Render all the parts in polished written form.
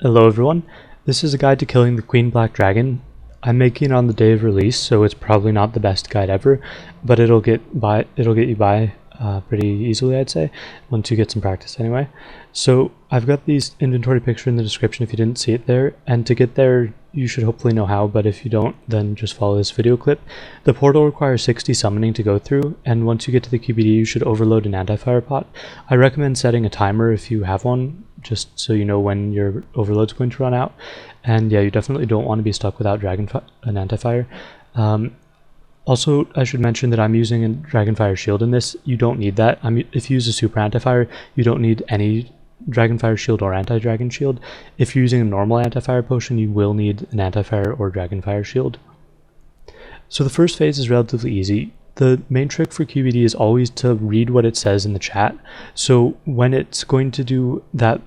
Hello everyone, this is a guide to killing the Queen Black Dragon. I'm making it on the day of release, so it's probably not the best guide ever, but it'll get you by pretty easily, I'd say, once you get some practice anyway. So I've got these inventory picture in the description if you didn't see it there, and to get there you should hopefully know how, but if you don't, then just follow this video clip. The portal requires 60 summoning to go through, and once you get to the QBD you should overload an anti-fire pot. I recommend setting a timer if you have one, just so you know when your overload's going to run out. And yeah, you definitely don't want to be stuck without an anti-fire. Also, I should mention that I'm using a Dragonfire shield in this. You don't need that. If you use a super anti-fire, you don't need any Dragonfire shield or anti-dragon shield. If you're using a normal anti-fire potion, you will need an anti-fire or Dragonfire shield. So the first phase is relatively easy. The main trick for QBD is always to read what it says in the chat. So when it's going to do that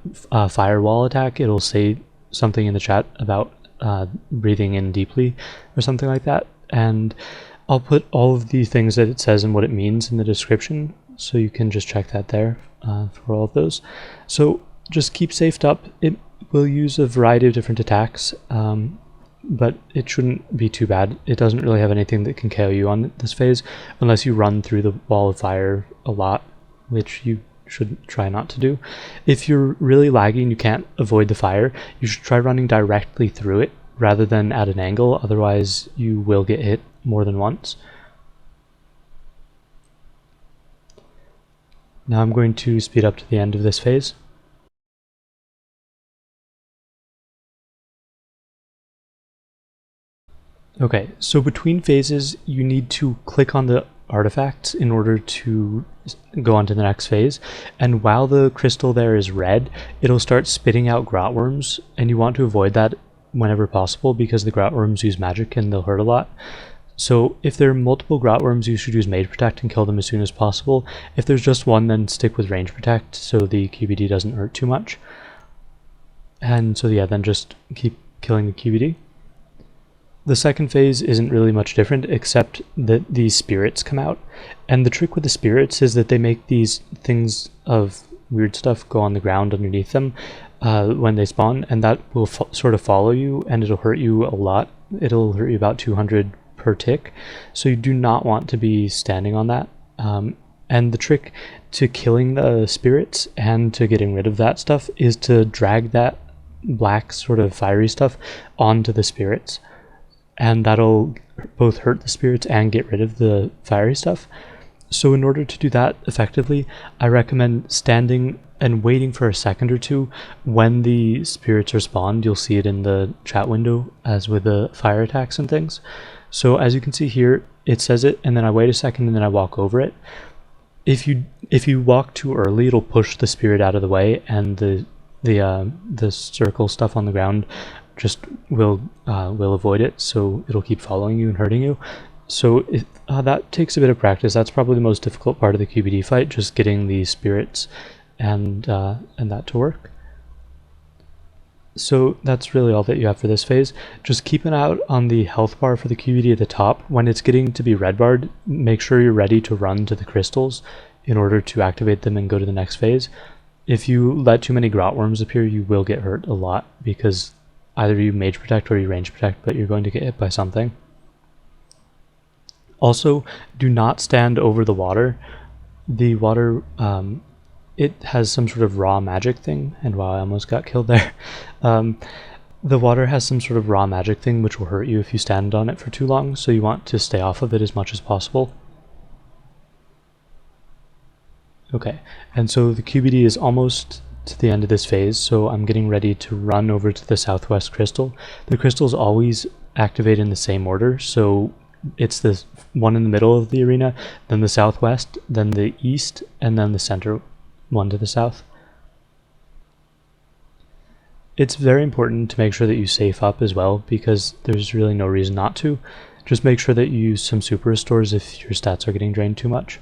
firewall attack, it'll say something in the chat about breathing in deeply or something like that. And I'll put all of the things that it says and what it means in the description, so you can just check that there for all of those. So just keep safed up. It will use a variety of different attacks, but it shouldn't be too bad. It doesn't really have anything that can KO you on this phase, unless you run through the wall of fire a lot, which you should try not to do. If you're really laggy and you can't avoid the fire, you should try running directly through it rather than at an angle, otherwise you will get hit more than once. Now I'm going to speed up to the end of this phase. Okay, so between phases you need to click on the artifacts in order to go on to the next phase, and while the crystal there is red, it'll start spitting out grotworms, and you want to avoid that whenever possible because the grotworms use magic and they'll hurt a lot. So if there are multiple grotworms, you should use mage protect and kill them as soon as possible. If there's just one, then stick with range protect so the QBD doesn't hurt too much. And so yeah, then just keep killing the QBD. The second phase isn't really much different, except that these spirits come out. And the trick with the spirits is that they make these things of weird stuff go on the ground underneath them when they spawn, and that will sort of follow you, and it'll hurt you a lot. It'll hurt you about 200 per tick, so you do not want to be standing on that. And the trick to killing the spirits and to getting rid of that stuff is to drag that black sort of fiery stuff onto the spirits, and that'll both hurt the spirits and get rid of the fiery stuff. So in order to do that effectively, I recommend standing and waiting for a second or two. When the spirits are spawned, you'll see it in the chat window as with the fire attacks and things. So as you can see here, it says it, and then I wait a second and then I walk over it. If you walk too early, it'll push the spirit out of the way, and the circle stuff on the ground just will avoid it, so it'll keep following you and hurting you. So that takes a bit of practice. That's probably the most difficult part of the QBD fight, just getting the spirits and that to work. So that's really all that you have for this phase. Just keep an eye out on the health bar for the QBD at the top. When it's getting to be red barred, make sure you're ready to run to the crystals in order to activate them and go to the next phase. If you let too many grotworms appear, you will get hurt a lot, because either you mage protect or you range protect, but you're going to get hit by something. Also, do not stand over the water. The water, it has some sort of raw magic thing, and wow, I almost got killed there. The water has some sort of raw magic thing which will hurt you if you stand on it for too long, so you want to stay off of it as much as possible. Okay, and so the QBD is almost to the end of this phase, so I'm getting ready to run over to the southwest crystal. The crystals always activate in the same order, so it's the one in the middle of the arena, then the southwest, then the east, and then the center one to the south. It's very important to make sure that you safe up as well, because there's really no reason not to. Just make sure that you use some super restores if your stats are getting drained too much.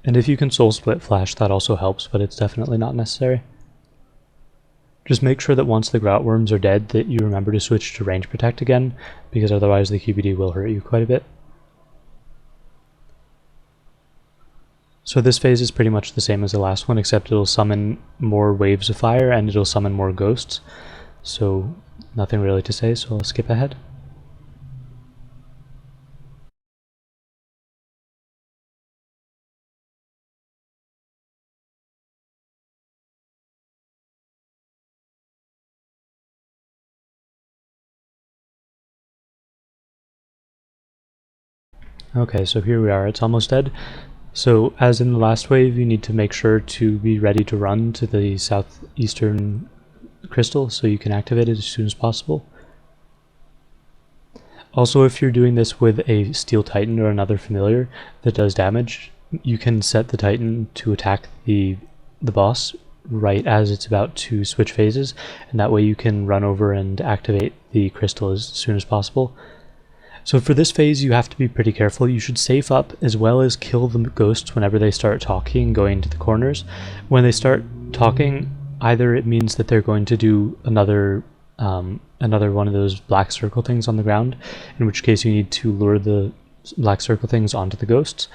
And if you can soul split flash, that also helps, but it's definitely not necessary. Just make sure that once the grotworms are dead that you remember to switch to range protect again, because otherwise the QBD will hurt you quite a bit. So this phase is pretty much the same as the last one, except it'll summon more waves of fire and it'll summon more ghosts. So nothing really to say, so I'll skip ahead. Okay, so here we are, it's almost dead. So as in the last wave, you need to make sure to be ready to run to the southeastern crystal so you can activate it as soon as possible. Also, if you're doing this with a steel titan or another familiar that does damage, you can set the titan to attack the boss right as it's about to switch phases, and that way you can run over and activate the crystal as soon as possible. So for this phase, you have to be pretty careful. You should safe up as well as kill the ghosts whenever they start talking, going to the corners. When they start talking, either it means that they're going to do another one of those black circle things on the ground, in which case you need to lure the black circle things onto the ghosts.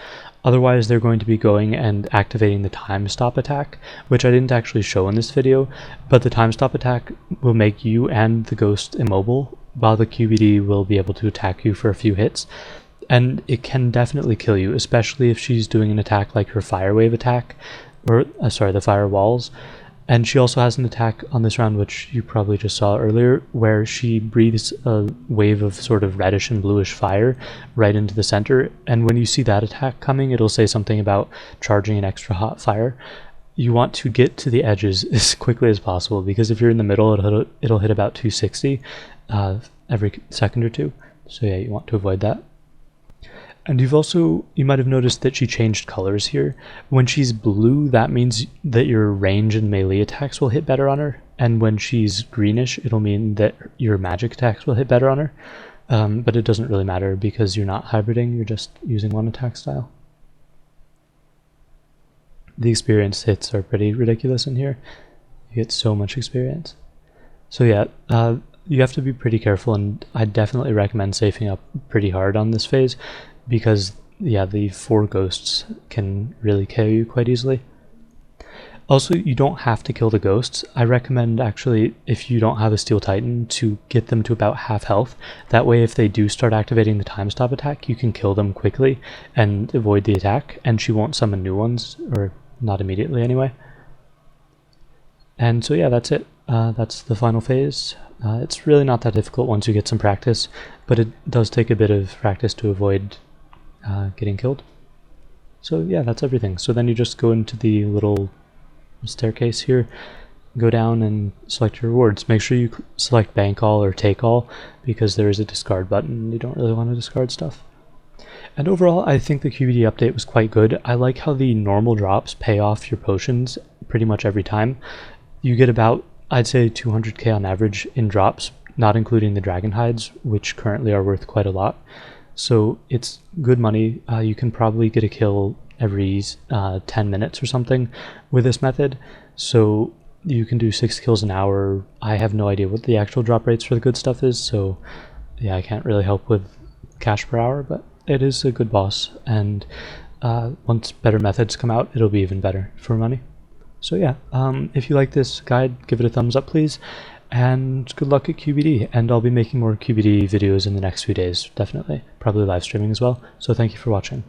Otherwise, they're going to be going and activating the time stop attack, which I didn't actually show in this video, but the time stop attack will make you and the ghost immobile, while the QBD will be able to attack you for a few hits. And it can definitely kill you, especially if she's doing an attack like her fire wave attack, or the fire walls. And she also has an attack on this round, which you probably just saw earlier, where she breathes a wave of sort of reddish and bluish fire right into the center. And when you see that attack coming, it'll say something about charging an extra hot fire. You want to get to the edges as quickly as possible, because if you're in the middle, it'll hit about 260 every second or two. So yeah, you want to avoid that. And you might have noticed that she changed colors here. When she's blue, that means that your range and melee attacks will hit better on her. And when she's greenish, it'll mean that your magic attacks will hit better on her. But it doesn't really matter because you're not hybriding, you're just using one attack style. The experience hits are pretty ridiculous in here. You get so much experience. So yeah, you have to be pretty careful, and I definitely recommend safing up pretty hard on this phase, because yeah, the 4 ghosts can really KO you quite easily. Also, you don't have to kill the ghosts. I recommend, actually, if you don't have a steel titan, to get them to about half health. That way, if they do start activating the time stop attack, you can kill them quickly and avoid the attack, and she won't summon new ones, or not immediately anyway. And so yeah, that's it. That's the final phase. It's really not that difficult once you get some practice, but it does take a bit of practice to avoid getting killed. So yeah, that's everything. So then you just go into the little staircase here, go down and select your rewards. Make sure you select bank all or take all, because there is a discard button. You don't really want to discard stuff. And overall, I think the QBD update was quite good. I like how the normal drops pay off your potions pretty much every time. You get about, I'd say, 200k on average in drops, not including the dragon hides, which currently are worth quite a lot. So it's good money. You can probably get a kill every 10 minutes or something with this method. So you can do 6 kills an hour. I have no idea what the actual drop rates for the good stuff is, so yeah, I can't really help with cash per hour, but it is a good boss, and once better methods come out, it'll be even better for money. So yeah, if you like this guide, give it a thumbs up please, and good luck at QBD, and I'll be making more QBD videos in the next few days, definitely, probably live streaming as well. So thank you for watching.